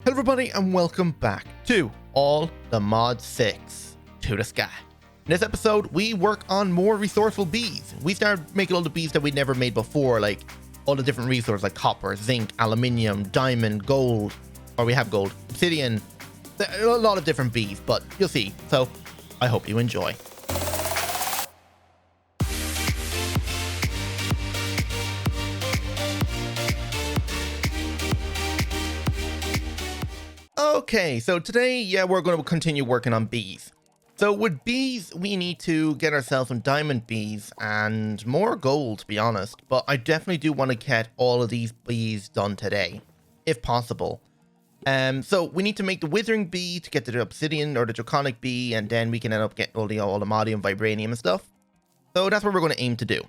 Hello everybody and welcome back to All the Mod 6 to the Sky. In this episode, we work on more resourceful bees. We start making all the bees that we never made before, like all the different resources like copper, zinc, aluminium, diamond, gold, or we have gold, obsidian, a lot of different bees, but you'll see. So I hope you enjoy. Okay, so today, we're going to continue working on bees. So with bees, we need to get ourselves some diamond bees and more gold, to be honest. But I definitely do want to get all of these bees done today, if possible. So we need to make the withering bee to get the obsidian or the draconic bee, and then we can end up getting all the aluminium, vibranium and stuff. So that's what we're going to aim to do.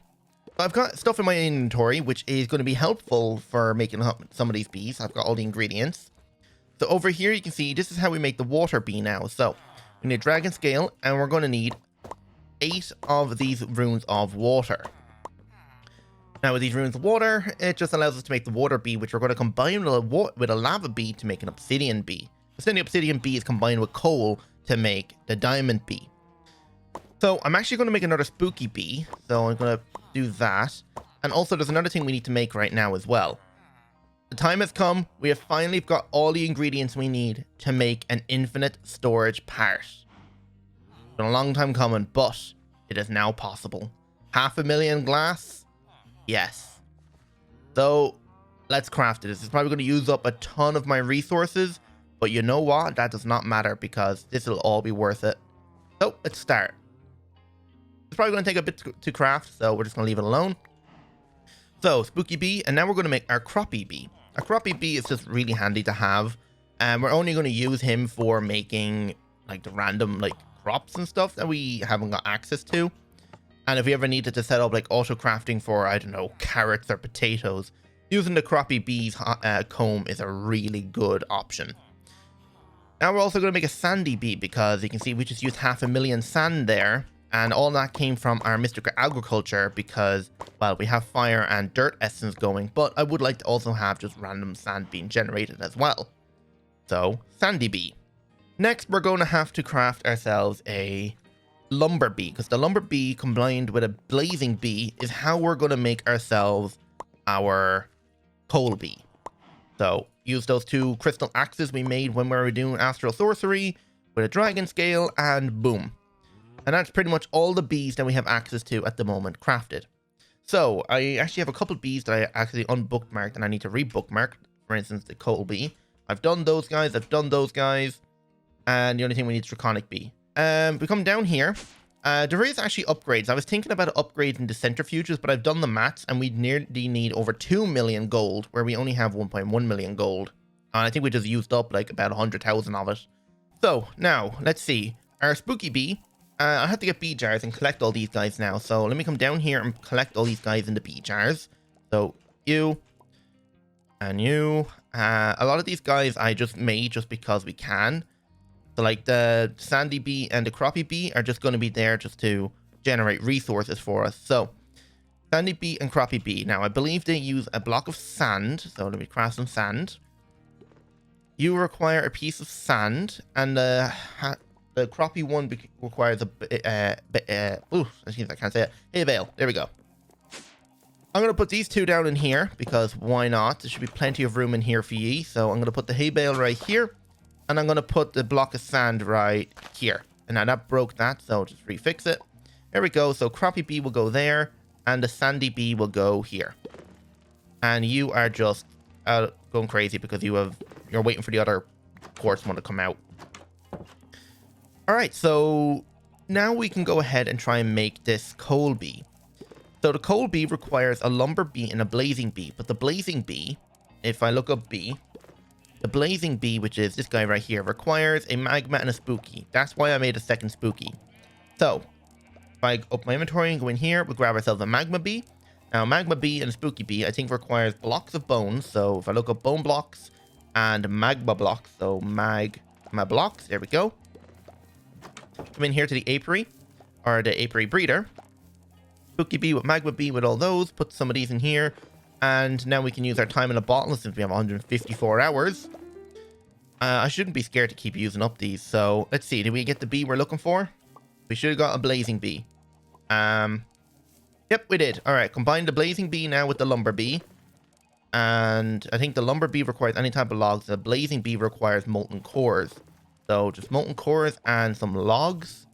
So I've got stuff in my inventory, which is going to be helpful for making some of these bees. I've got all the ingredients. So over here, you can see this is how we make the water bee now. So we need a dragon scale, and we're going to need 8 of these runes of water. Now with these runes of water, it just allows us to make the water bee, which we're going to combine with a lava bee to make an obsidian bee. So the obsidian bee is combined with coal to make the diamond bee. So I'm actually going to make another spooky bee. So I'm going to do that. And also there's another thing we need to make right now as well. The time has come. We have finally got all the ingredients we need to make an infinite storage part. It's been a long time coming, but it is now possible. 500,000 glass? Yes. So let's craft it. This is probably going to use up a ton of my resources, but you know what? That does not matter because this will all be worth it. So let's start. It's probably going to take a bit to craft, so we're just going to leave it alone. So spooky bee, and now we're going to make our croppy bee. A croppy bee is just really handy to have, and we're only going to use him for making like the random like crops and stuff that we haven't got access to. And if we ever needed to set up like auto crafting for, I don't know, carrots or potatoes, using the croppy bee's comb is a really good option. Now we're also going to make a sandy bee because you can see we just used 500,000 sand there. And all that came from our mystical agriculture because, well, we have fire and dirt essence going, but I would like to also have just random sand being generated as well. So, sandy bee. Next, we're going to have to craft ourselves a lumber bee, because the lumber bee combined with a blazing bee is how we're going to make ourselves our coal bee. So, use those 2 crystal axes we made when we were doing astral sorcery with a dragon scale, and boom. And that's pretty much all the bees that we have access to at the moment crafted. So I actually have a couple bees that I actually unbookmarked and I need to rebookmark. For instance, the coal bee. I've done those guys. And the only thing we need is draconic bee. We come down here. There is actually upgrades. I was thinking about upgrading the centrifuges, but I've done the maths and we nearly need over 2 million gold, where we only have 1.1 million gold. And I think we just used up like about 100,000 of it. So now let's see. Our spooky bee. I have to get bee jars and collect all these guys now. So let me come down here and collect all these guys in the bee jars. So you and you. A lot of these guys I just made just because we can. So like the sandy bee and the croppy bee are just going to be there just to generate resources for us. So sandy bee and croppy bee. Now I believe they use a block of sand. So let me craft some sand. You require a piece of sand, and the croppy one requires I can't say it. Hay bale. There we go. I'm going to put these 2 down in here because why not? There should be plenty of room in here for ye. So I'm going to put the hay bale right here, and I'm going to put the block of sand right here. And now that broke that, so just refix it. There we go. So croppy bee will go there, and the sandy bee will go here. And you are just going crazy because you're waiting for the other quartz one to come out. Alright, so now we can go ahead and try and make this coal bee. So the coal bee requires a lumber bee and a blazing bee. But the blazing bee, if I look up bee, the blazing bee, which is this guy right here, requires a magma and a spooky. That's why I made a second spooky. So, if I open my inventory and go in here, we'll grab ourselves a magma bee. Now, magma bee and a spooky bee, I think requires blocks of bones. So if I look up bone blocks and magma blocks, so magma blocks, there we go. Come in here to the apiary, or the apiary breeder. Spooky bee with magma bee with all those. Put some of these in here. And now we can use our time in a bottle since we have 154 hours. I shouldn't be scared to keep using up these. So let's see. Did we get the bee we're looking for? We should have got a blazing bee. Yep, we did. All right, combine the blazing bee now with the lumber bee. And I think the lumber bee requires any type of logs. The blazing bee requires molten cores. So just molten cores and some logs.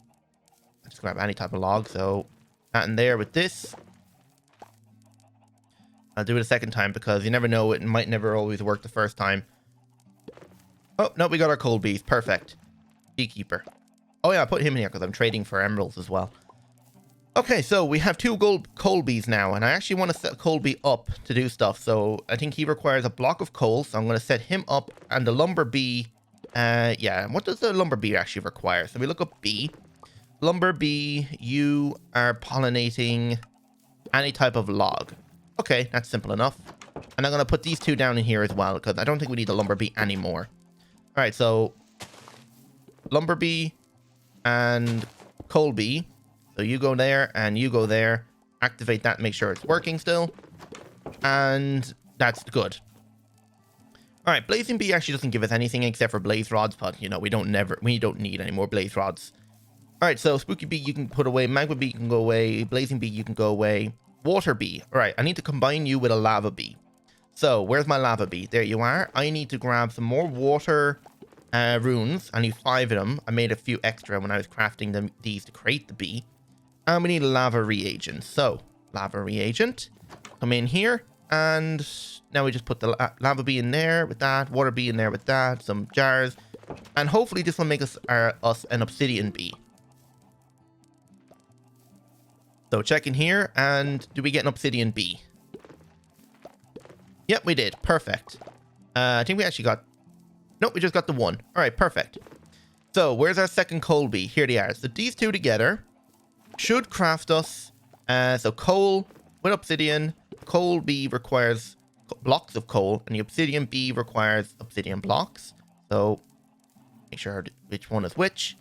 I'll just grab any type of log. So that in there with this. I'll do it a second time because you never know. It might never always work the first time. Oh, no, we got our coal bees. Perfect. Beekeeper. Oh, yeah, I put him in here because I'm trading for emeralds as well. Okay, so we have 2 gold coal bees now, and I actually want to set coal bee up to do stuff. So I think he requires a block of coal, so I'm going to set him up. And the lumber bee, yeah, what does the lumber bee actually require? So we look up bee. Lumber bee, you are pollinating any type of log. Okay, that's simple enough. And I'm going to put these 2 down in here as well, because I don't think we need the lumber bee anymore. All right, so lumber bee and coal bee. So you go there and you go there. Activate that, make sure it's working still. And that's good. All right, blazing bee actually doesn't give us anything except for blaze rods, but you know, we don't need any more blaze rods. All right, so spooky bee you can put away, magma bee you can go away, blazing bee you can go away, water bee. All right, I need to combine you with a lava bee. So where's my lava bee? There you are. I need to grab some more water runes. I need 5 of them. I made a few extra when I was crafting these to create the bee. And we need a lava reagent. So, lava reagent. Come in here. And now we just put the lava bee in there with that. Water bee in there with that. Some jars. And hopefully this will make us an obsidian bee. So, check in here. And do we get an obsidian bee? Yep, we did. Perfect. I think we actually got... Nope, we just got the 1. All right, perfect. So, where's our second coal bee? Here they are. So, these 2 together should craft us. So coal with obsidian. Coal bee requires blocks of coal, and the obsidian bee requires obsidian blocks. So make sure which one is which.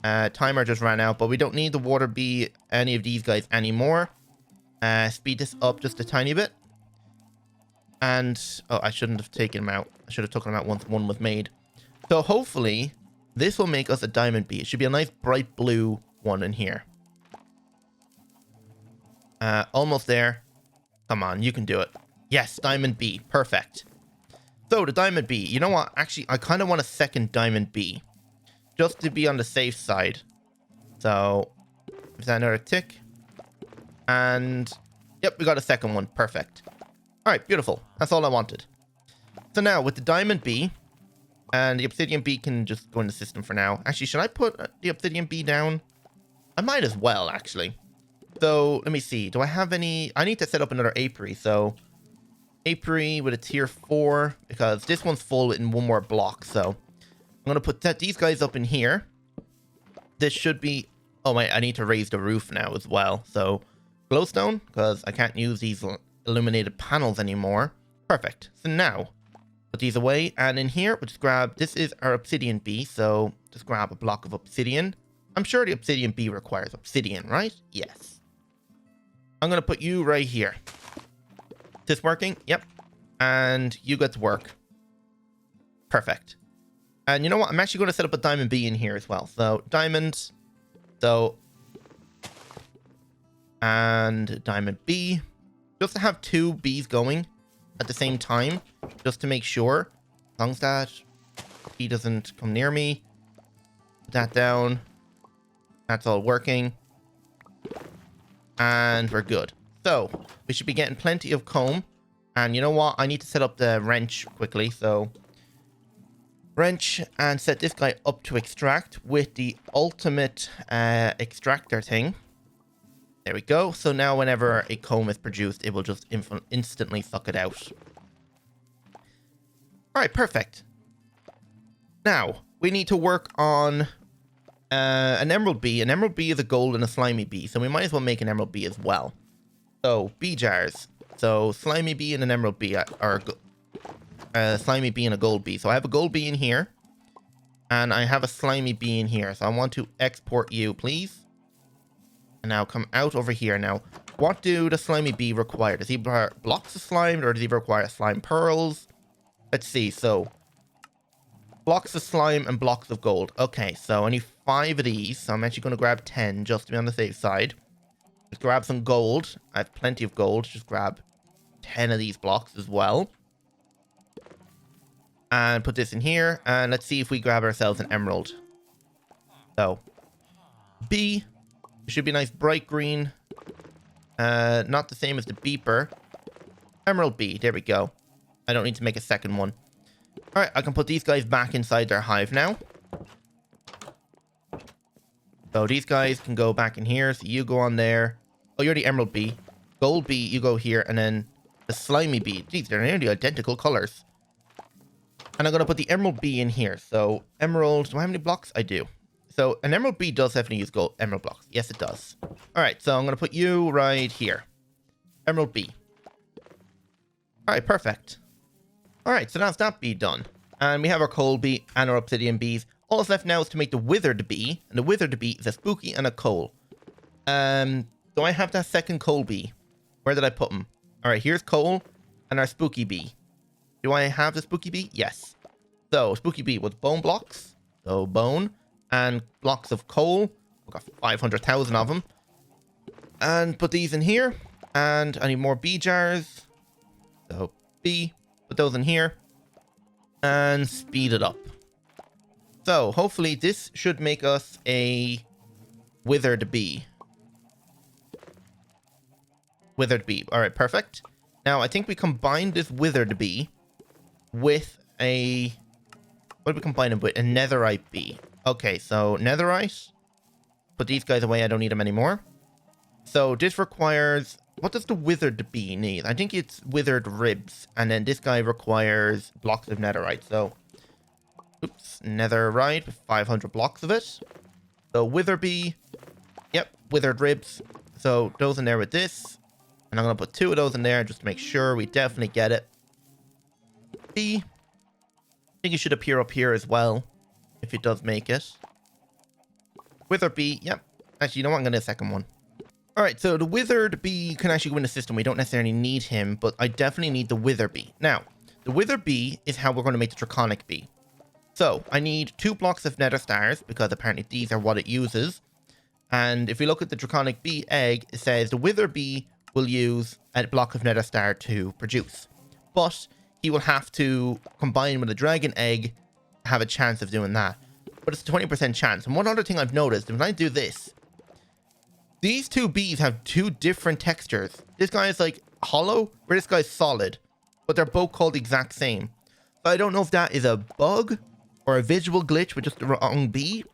Timer just ran out, but we don't need the water bee, any of these guys anymore. Speed this up just a tiny bit. And oh, I shouldn't have taken them out. I should have taken them out once one was made. So hopefully this will make us a diamond bee. It should be a nice bright blue one in here. Almost there. Come on, you can do it. Yes, diamond bee. Perfect. So the diamond bee. You know what? Actually, I kind of want a second diamond bee. Just to be on the safe side. So, is that another tick? And, yep, we got a second one. Perfect. All right, beautiful. That's all I wanted. So now, with the diamond bee... And the obsidian bee can just go in the system for now. Actually, should I put the obsidian bee down? I might as well, actually. So, let me see. Do I have any... I need to set up another apiary. So, apiary with a tier 4. Because this one's full in 1 more block. So, I'm going to put these guys up in here. This should be... Oh, wait. I need to raise the roof now as well. So, glowstone. Because I can't use these illuminated panels anymore. Perfect. So, now... Put these away, and in here, we'll just grab, this is our obsidian bee, so just grab a block of obsidian. I'm sure the obsidian bee requires obsidian, right? Yes. I'm going to put you right here. Is this working? Yep. And you get to work. Perfect. And you know what? I'm actually going to set up a diamond bee in here as well. So, diamond. So, and diamond bee. Just to have 2 bees going at the same time, just to make sure. As long as that he doesn't come near me. Put that down. That's all working. And we're good. So, we should be getting plenty of comb. And you know what? I need to set up the wrench quickly. So, wrench and set this guy up to extract with the ultimate extractor thing. There we go. So now whenever a comb is produced, it will just instantly suck it out. All right, perfect. Now, we need to work on an emerald bee. An emerald bee is a gold and a slimy bee, so we might as well make an emerald bee as well. So, bee jars. So, slimy bee and an emerald bee, or slimy bee and a gold bee. So I have a gold bee in here, and I have a slimy bee in here. So I want to export you, please. And now come out over here. Now, what do the slimy bee require? Does he require blocks of slime, or does he require slime pearls? Let's see. So blocks of slime and blocks of gold. Okay, so I need 5 of these. So I'm actually going to grab 10 just to be on the safe side. Let's grab some gold. I have plenty of gold. Just grab 10 of these blocks as well. And put this in here. And let's see if we grab ourselves an emerald. So B. It should be nice bright green. Not the same as the beeper. Emerald B. There we go. I don't need to make a second one. Alright, I can put these guys back inside their hive now. So these guys can go back in here. So you go on there. Oh, you're the Emerald Bee. Gold Bee, you go here. And then the Slimy Bee. Geez, they're nearly identical colors. And I'm going to put the Emerald Bee in here. So Emerald, do I have any blocks? I do. So an Emerald Bee does definitely use gold Emerald blocks. Yes, it does. Alright, so I'm going to put you right here. Emerald Bee. Alright, perfect. Alright, so that's that bee done. And we have our coal bee and our obsidian bees. All that's left now is to make the withered bee. And the withered bee is a spooky and a coal. Do I have that second coal bee? Where did I put him? Alright, here's coal and our spooky bee. Do I have the spooky bee? Yes. So, spooky bee with bone blocks. So, bone and blocks of coal. We've got 500,000 of them. And put these in here. And I need more bee jars. So, bee. Put those in here. And speed it up. So, hopefully this should make us a withered bee. Withered bee. Alright, perfect. Now, I think we combined this withered bee with a... What did we combine it with? A netherite bee. Okay, so netherite. Put these guys away. I don't need them anymore. So, this requires... What does the withered bee need? I think it's withered ribs. And then this guy requires blocks of netherite. So, oops, netherite with 500 blocks of it. So, wither bee. Yep, withered ribs. So, those in there with this. And I'm going to put 2 of those in there just to make sure we definitely get it. B. I think it should appear up here as well. If it does make it. Wither bee. Yep. Actually, you know what? I'm going to do a second one. Alright, so the withered bee can actually win the system. We don't necessarily need him, but I definitely need the wither bee. Now, the wither bee is how we're going to make the draconic bee. So, I need 2 blocks of nether stars, because apparently these are what it uses. And if we look at the draconic bee egg, it says the wither bee will use a block of nether star to produce. But he will have to combine with a dragon egg to have a chance of doing that. But it's a 20% chance. And one other thing I've noticed, when I do this, these 2 bees have 2 different textures. This guy is like hollow, where this guy's solid. But they're both called the exact same. So I don't know if that is a bug or a visual glitch with just the wrong bee.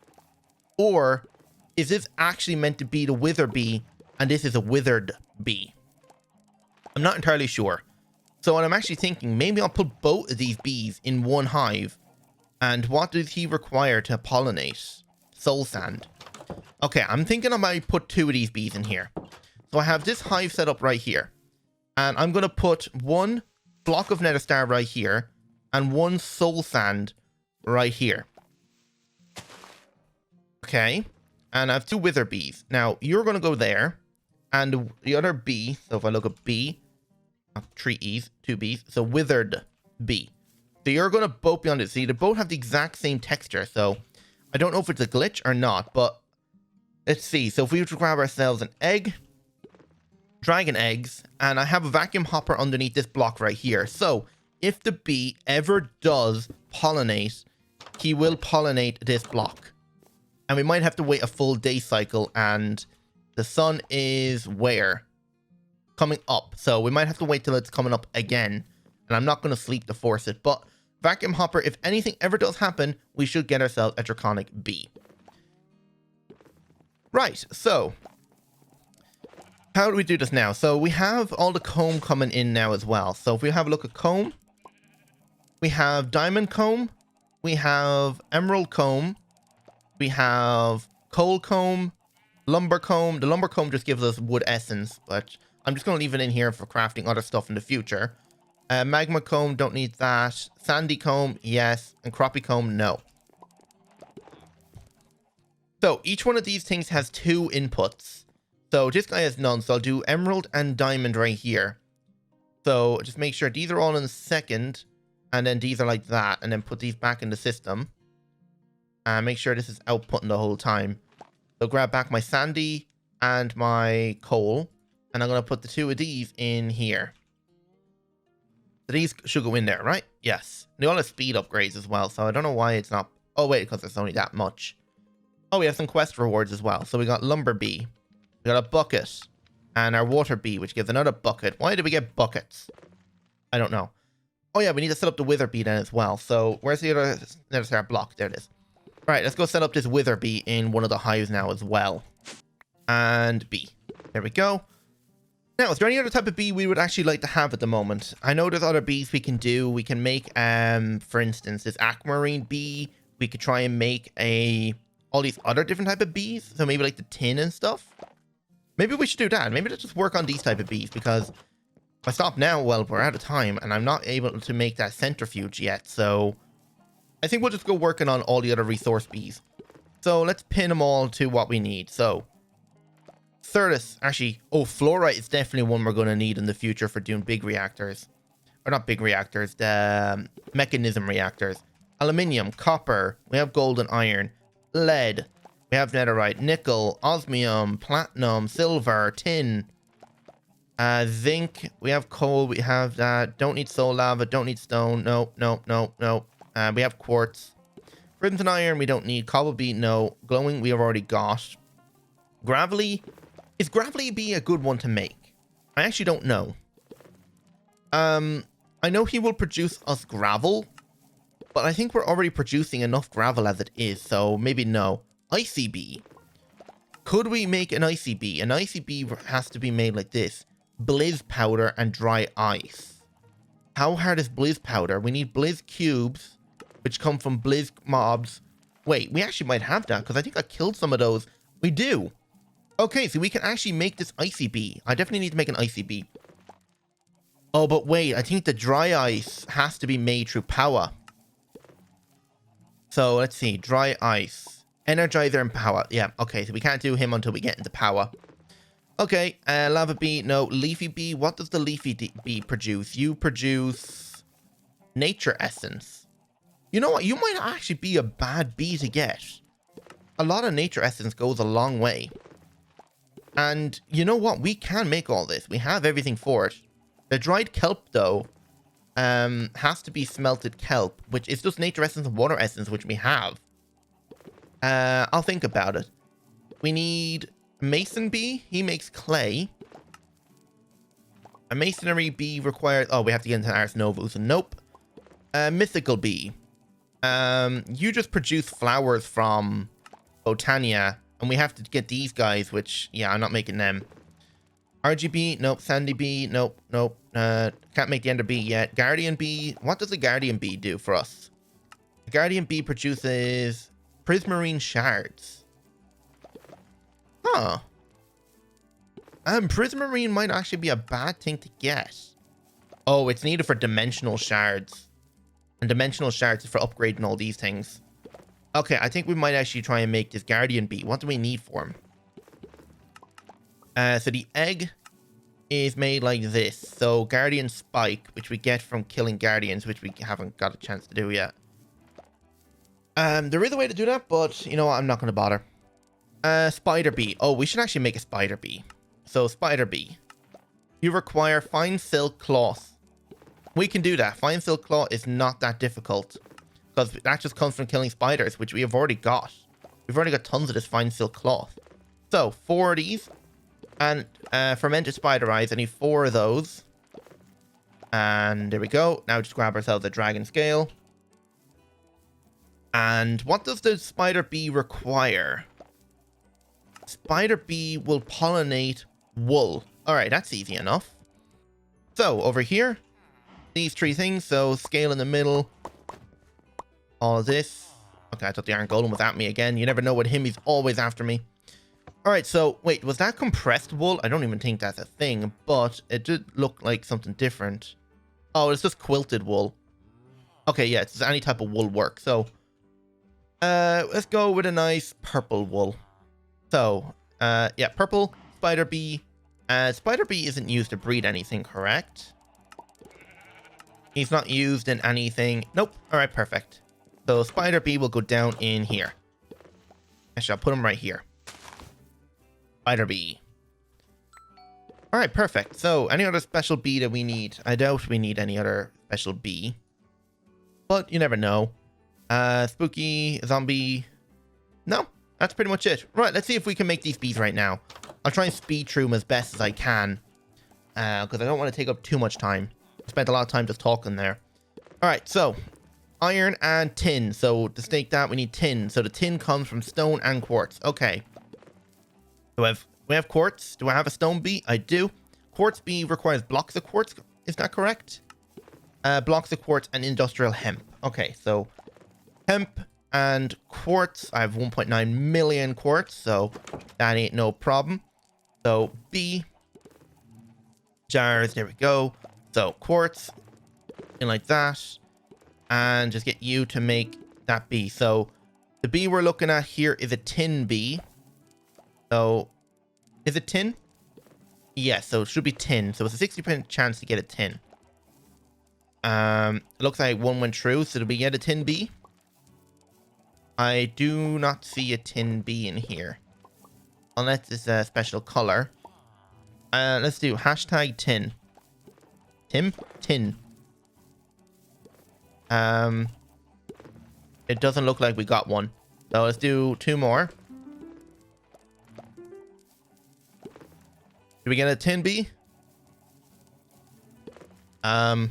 Or is this actually meant to be the wither bee and this is a withered bee? I'm not entirely sure. So what I'm actually thinking, maybe I'll put both of these bees in one hive. And what does he require to pollinate? Soul sand. Okay, I'm thinking I might put 2 of these bees in here. So I have this hive set up right here. And I'm going to put 1 block of nether star right here. And 1 soul sand right here. Okay. And I have 2 wither bees. Now, you're going to go there. And the other bee, so if I look at B, 3 E's, 2 B's. So withered bee. So you're going to both be on this. See, they both have the exact same texture. So I don't know if it's a glitch or not, but let's see. So if we were to grab ourselves an egg, dragon eggs, and I have a vacuum hopper underneath this block right here. So if the bee ever does pollinate, he will pollinate this block. And we might have to wait a full day cycle, and the sun is where? Coming up. So we might have to wait till it's coming up again. And I'm not going to sleep to force it, but vacuum hopper, if anything ever does happen, we should get ourselves a draconic bee. Right, so how do we do this now? So we have all the comb coming in now as well. So if we have a look at comb, we have diamond comb, we have emerald comb, we have coal comb, lumber comb. The lumber comb just gives us wood essence, but I'm just going to leave it in here for crafting other stuff in the future. Magma comb, don't need that. Sandy comb, yes. And crappie comb, no. So each one of these things has 2 inputs. So this guy has none, so I'll do emerald and diamond right here. So just make sure these are all in the second. And then these are like that. And then put these back in the system. And make sure this is outputting the whole time. So grab back my sandy and my coal. And I'm going to put the 2 of these in here. So these should go in there, right? Yes. They all have speed upgrades as well. So I don't know why it's not... Oh, wait, because it's only that much. Oh, we have some quest rewards as well. So we got lumber bee. We got a bucket. And our water bee, which gives another bucket. Why did we get buckets? I don't know. Oh, yeah, we need to set up the wither bee then as well. So where's the other... There's our block. There it is. Right, let's go set up this wither bee in one of the hives now as well. And bee. There we go. Now, is there any other type of bee we would actually like to have at the moment? I know there's other bees we can do. We can make, for instance, this aquamarine bee. We could try and make all these other different type of bees. So maybe like the tin and stuff. Maybe we should do that. Maybe let's just work on these type of bees because if I stop now, well, we're out of time and I'm not able to make that centrifuge yet. So I think we'll just go working on all the other resource bees. So let's pin them all to what we need. So Certus, actually, fluorite is definitely one we're going to need in the future for doing big reactors. Or not big reactors, the mechanism reactors. Aluminium, copper, we have gold and iron. Lead, we have netherite, nickel, osmium, platinum, silver, tin. Zinc, we have coal, we have that. Don't need soul lava, don't need stone. No. We have quartz. Crimson iron, we don't need. Cobble beet, no. Glowing, we have already got. Gravelly. Is gravelly be a good one to make? I actually don't know. I know he will produce us gravel, but I think we're already producing enough gravel as it is, so maybe no. Icy bee. Could we make an icy bee? An icy bee has to be made like this. Blizz powder and dry ice. How hard is blizz powder? We need blizz cubes, which come from blizz mobs. Wait, we actually might have that, because I think I killed some of those. We do. Okay, so we can actually make this icy bee. I definitely need to make an icy bee. Oh, but wait, I think the dry ice has to be made through power. So let's see, dry ice, energizer and power. Yeah, okay, so we can't do him until we get into power. Okay, lava bee, no. Leafy bee, what does the leafy bee produce? You produce nature essence. You know what, you might actually be a bad bee to get. A lot of nature essence goes a long way. And you know what? We can make all this. We have everything for it. The dried kelp, though, has to be smelted kelp, which is just nature essence and water essence, which we have. I'll think about it. We need a mason bee. He makes clay. A masonry bee requires... Oh, we have to get into Ars Novus. Nope. Mythical bee. You just produce flowers from Botania. And we have to get these guys, which, yeah, I'm not making them. RGB, nope. Sandy bee, nope. Can't make the ender bee yet. Guardian bee, what does a guardian bee do for us? The guardian bee produces prismarine shards. Huh. Prismarine might actually be a bad thing to get. Oh, it's needed for dimensional shards. And dimensional shards is for upgrading all these things. Okay, I think we might actually try and make this guardian bee. What do we need for him? So the egg is made like this. So guardian spike, which we get from killing guardians, which we haven't got a chance to do yet. There is a way to do that, but you know what? I'm not going to bother. Spider bee. Oh, we should actually make a spider bee. So spider bee. You require fine silk cloth. We can do that. Fine silk cloth is not that difficult. Because that just comes from killing spiders, which we have already got. We've already got tons of this fine silk cloth. So, 4 of these. And fermented spider eyes. I need 4 of those. And there we go. Now just grab ourselves a dragon scale. And what does the spider bee require? Spider bee will pollinate wool. Alright, that's easy enough. So, over here. These 3 things. So, scale in the middle. All of this. Okay, I thought the iron golem was at me again. You never know with him. He's always after me. Alright, so, wait. Was that compressed wool? I don't even think that's a thing. But it did look like something different. Oh, it's just quilted wool. Okay, yeah. It's any type of wool work. So, let's go with a nice purple wool. So, yeah. Purple. Spider bee. Spider bee isn't used to breed anything, correct? He's not used in anything. Nope. All right, perfect. So spider bee will go down in here. Actually, I'll put him right here. Spider bee. All right, perfect. So any other special bee that we need? I doubt we need any other special bee, but you never know. Spooky, zombie. No, that's pretty much it. Right, let's see if we can make these bees right now. I'll try and speed through them as best as I can, because I don't want to take up too much time. I spent a lot of time just talking there. All right, so iron and tin. So to stake that, we need tin. So the tin comes from stone and quartz. Okay. So we have quartz. Do I have a stone bee? I do. Quartz bee requires blocks of quartz. Is that correct? Blocks of quartz and industrial hemp. Okay, so hemp and quartz. I have 1.9 million quartz, so that ain't no problem. So bee jars. There we go. So quartz, and like that, and just get you to make that bee. So the bee we're looking at here is a tin bee. So is it tin? Yes, so it should be tin. So it's a 60% chance to get a tin. It looks like one went through, so did we get a tin bee? I do not see a tin bee in here, unless it's a special color. Let's do hashtag tin. Tin. It doesn't look like we got one. So let's do 2 more. Did we get a tin bee? Am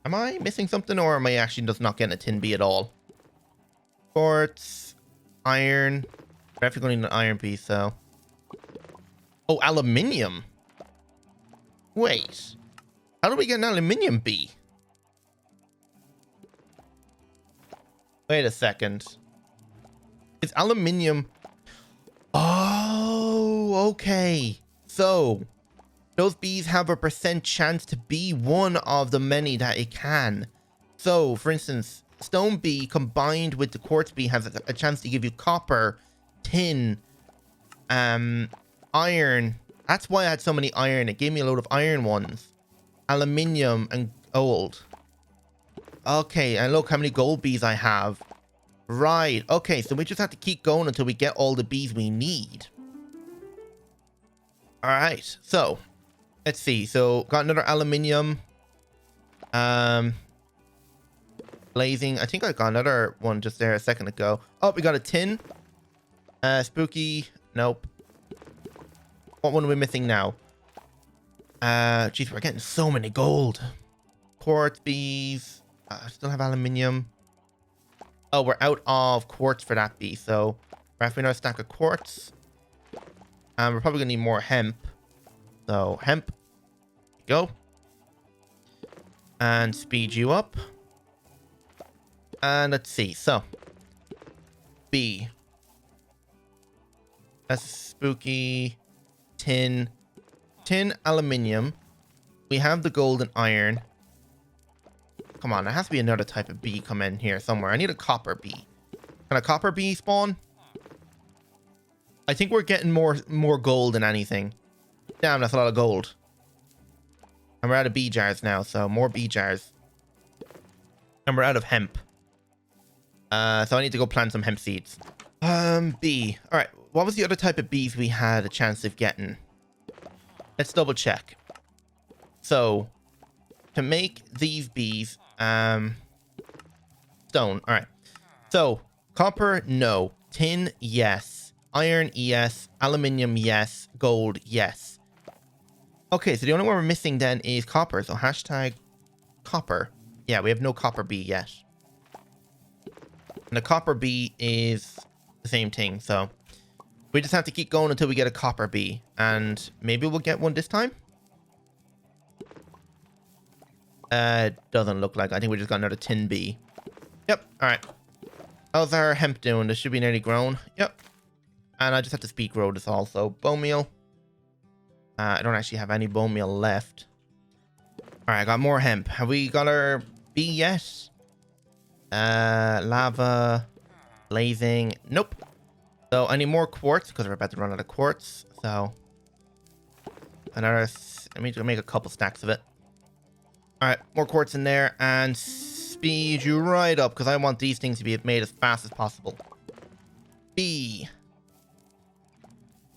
I missing something, or am I actually just not getting a tin bee at all? Quartz, iron. Definitely going to need an iron bee, so. Oh, aluminium. Wait. How do we get an aluminium bee? Wait a second. Is aluminium... Oh, okay. So, those bees have a % chance to be one of the many that it can. So, for instance, stone bee combined with the quartz bee has a chance to give you copper, tin, iron. That's why I had so many iron. It gave me a load of iron ones. Aluminium and gold. Okay, and look how many gold bees I have. Right, okay, so we just have to keep going until we get all the bees we need. Alright, so let's see. So got another aluminium. Blazing. I think I got another one just there a second ago. Oh, we got a tin. Spooky. Nope. What one are we missing now? Geez, we're getting so many gold. Quartz bees. Still have aluminium. Oh, we're out of quartz for that bee, so we're having another stack of quartz. We're probably gonna need more hemp. So hemp, go, and speed you up. And let's see. So bee. That's spooky. Tin, aluminium. We have the gold and iron. Come on, there has to be another type of bee come in here somewhere. I need a copper bee. Can a copper bee spawn? I think we're getting more gold than anything. Damn, that's a lot of gold. And we're out of bee jars now, so more bee jars. And we're out of hemp. So I need to go plant some hemp seeds. Bee. Alright, what was the other type of bees we had a chance of getting? Let's double check. So, to make these bees, stone. Alright. So, copper, no. Tin, yes. Iron, yes. Aluminium, yes. Gold, yes. Okay, so the only one we're missing then is copper. So hashtag copper. Yeah, we have no copper bee yet. And the copper bee is the same thing. So we just have to keep going until we get a copper bee. And maybe we'll get one this time. Doesn't look like. I think we just got another tin bee. Yep. All right. How's our hemp doing? This should be nearly grown. Yep. And I just have to speed grow this also. Bone meal. I don't actually have any bone meal left. All right, I got more hemp. Have we got our bee yet? Lava. Blazing. Nope. So I need more quartz because we're about to run out of quartz. So another. Let me make a couple stacks of it. All right, more quartz in there and speed you right up because I want these things to be made as fast as possible. B.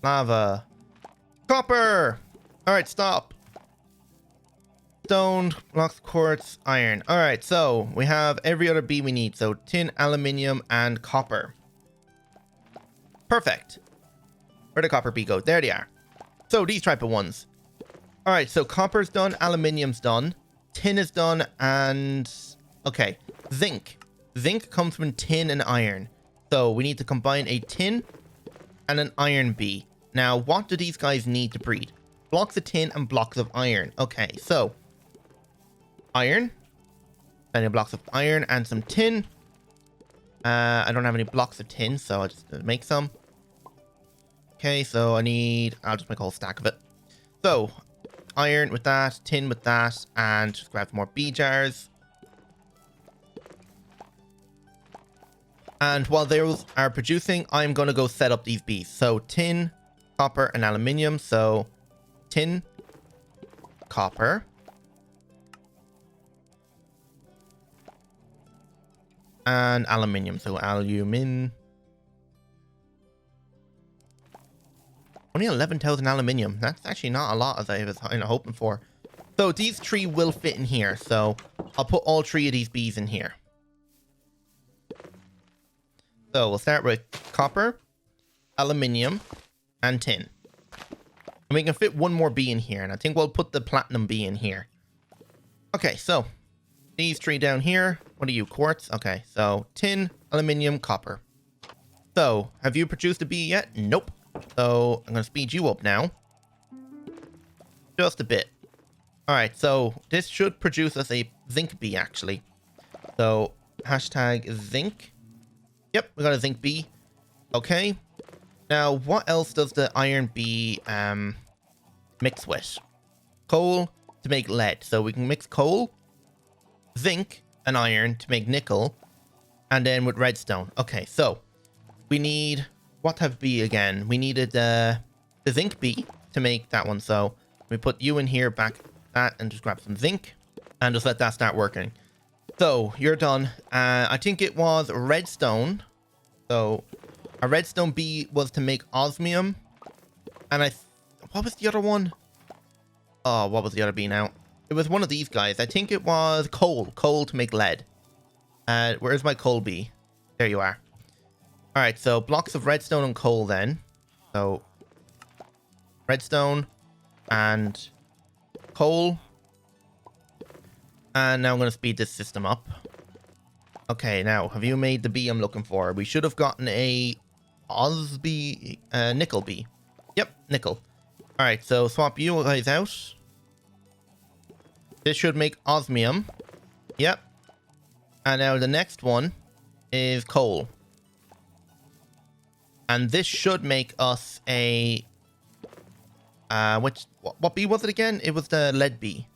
Lava. Copper. All right, stop. Stone, blocks, quartz, iron. All right, so we have every other B we need. So tin, aluminium, and copper. Perfect. Where'd the copper B go? There they are. So these type of ones. All right, so copper's done, aluminium's done, tin is done, and okay, zinc. Zinc comes from tin and iron. So we need to combine a tin and an iron B. Now, what do these guys need to breed? Blocks of tin and blocks of iron. Okay, so iron, plenty of blocks of iron and some tin. I don't have any blocks of tin, so I'll just make some. Okay, so I'll just make a whole stack of it. So iron with that, tin with that, and just grab some more B jars. And while those are producing, I'm going to go set up these Bs. So tin, copper, and aluminium. So tin, copper, and aluminium. So alumin. Only 11,000 aluminium. That's actually not a lot as I was hoping for. So these three will fit in here. So I'll put all three of these Bs in here. So we'll start with copper, aluminium, and tin. And we can fit one more B in here. And I think we'll put the platinum B in here. Okay, so these three down here. What are you, quartz? Okay, so tin, aluminium, copper. So have you produced a B yet? Nope. So I'm going to speed you up now. Just a bit. All right, so this should produce us a zinc B actually. So hashtag zinc. Yep, we got a zinc B. Okay. Now, what else does the iron B mix with? Coal to make lead. So we can mix coal, zinc, and iron to make nickel. And then with redstone. Okay, so we need... what type of B again? We needed the zinc B to make that one. So we put you in here, back that, and just grab some zinc. And just let that start working. So, you're done. I think it was redstone. So, a redstone B was to make osmium. And what was the other one? Oh, what was the other B now? It was one of these guys. I think it was coal. Coal to make lead. Where's my coal B? There you are. Alright, so blocks of redstone and coal then. So, redstone and coal. And now I'm going to speed this system up. Okay, now, have you made the B I'm looking for? We should have gotten a nickel B. Yep, nickel. Alright, so swap you guys out. This should make osmium. Yep. And now the next one is coal. And this should make us a... what B was it again? It was the lead B.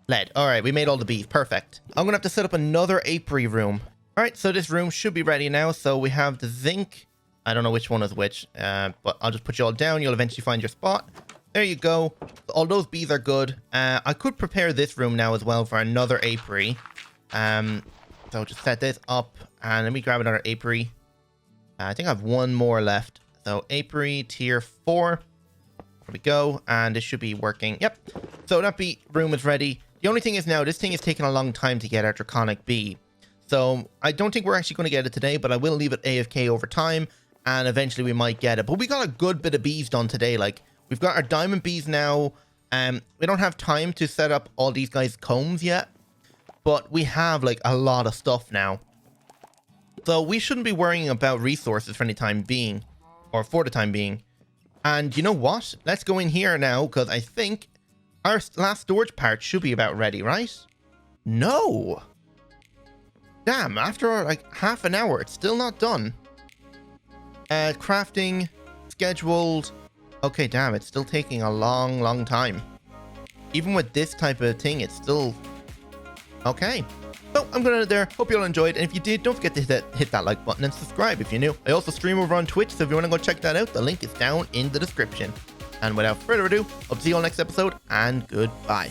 Lead. Alright, we made all the Bs. Perfect. I'm going to have to set up another apiary room. Alright, so this room should be ready now. So we have the zinc. I don't know which one is which. But I'll just put you all down. You'll eventually find your spot. There you go. All those Bs are good. I could prepare this room now as well for another apiary. So just set this up. And let me grab another apiary. I think I have one more left. So apiary tier 4. There we go. And this should be working. Yep. So that B room is ready. The only thing is now, this thing is taking a long time to get our Draconic B. So I don't think we're actually going to get it today, but I will leave it AFK over time. And eventually we might get it. But we got a good bit of Bs done today. Like, we've got our diamond Bs now. We don't have time to set up all these guys' combs yet. But we have, like, a lot of stuff now. So we shouldn't be worrying about resources for any time being. Or for the time being. And you know what? Let's go in here now, because I think our last storage part should be about ready, right? No! Damn, after like half an hour, it's still not done. Crafting, scheduled. Okay, damn, it's still taking a long, long time. Even with this type of thing, it's still... Okay. So, I'm going to end it there. Hope you all enjoyed. And if you did, don't forget to hit that like button and subscribe if you're new. I also stream over on Twitch, so if you want to go check that out, the link is down in the description. And without further ado, hope to see you all next episode, and goodbye.